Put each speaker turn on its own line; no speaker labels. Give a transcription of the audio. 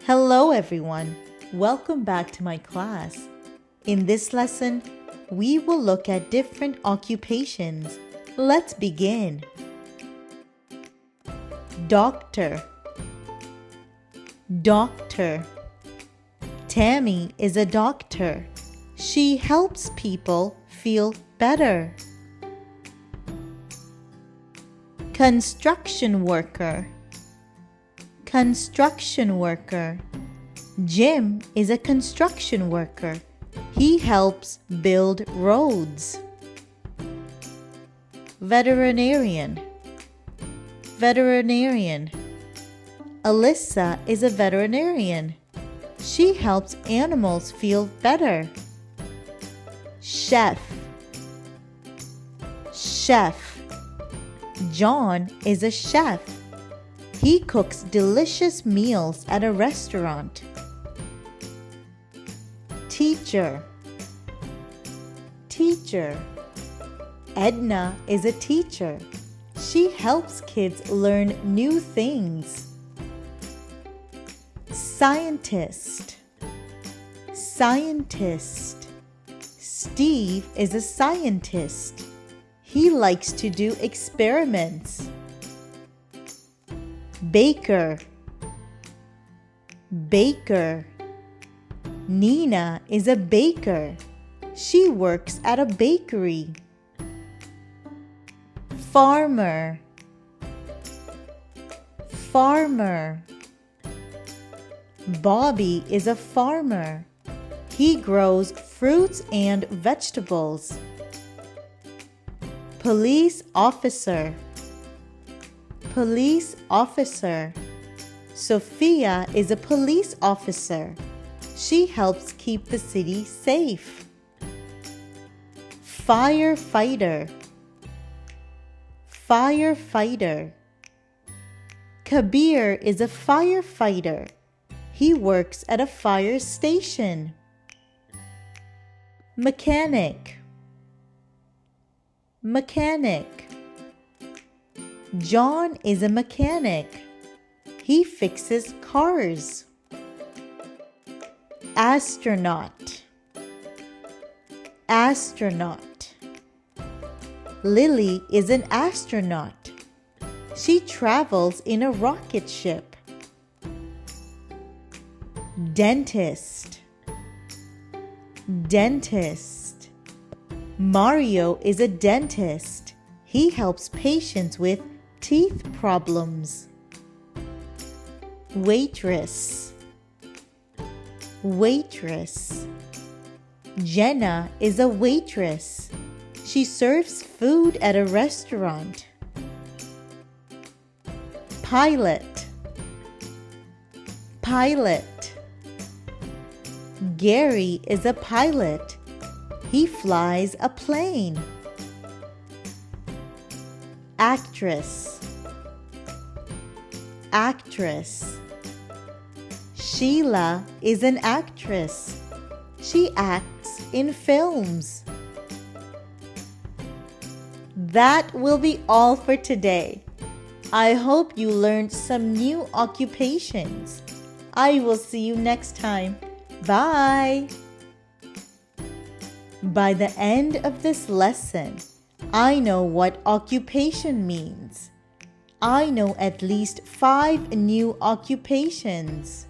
Hello everyone, welcome back to my class. In this lesson, we will look at different occupations. Let's begin. Doctor. Doctor. Tammy is a doctor. She helps people feel better. Construction worker. Construction worker. Jim is a construction worker. He helps build roads. Veterinarian. Veterinarian. Alyssa is a veterinarian. She helps animals feel better. Chef. Chef. John is a chef. He cooks delicious meals at a restaurant. Teacher. Teacher. Edna is a teacher. She helps kids learn new things. Scientist. Scientist. Steve is a scientist. He likes to do experiments. Baker. Baker. Nina is a baker. She works at a bakery. Farmer. Farmer. Bobby is a farmer. He grows fruits and vegetables. Police officer. Police officer. Sophia is a police officer. She helps keep the city safe. Firefighter. Firefighter. Kabir is a firefighter. He works at a fire station. Mechanic. Mechanic. John is a mechanic. He fixes cars. Astronaut. Astronaut. Lily is an astronaut. She travels in a rocket ship. Dentist. Dentist. Mario is a dentist. He helps patients with teeth problems. Waitress. Waitress. Jenna is a waitress. She serves food at a restaurant. Pilot. Pilot. Gary is a pilot. He flies a plane. Actress. Actress. Sheila is an actress. She acts in films. That will be all for today. I hope you learned some new occupations. I will see you next time. Bye! By the end of this lesson, I know what occupation means. I know at least 5 new occupations.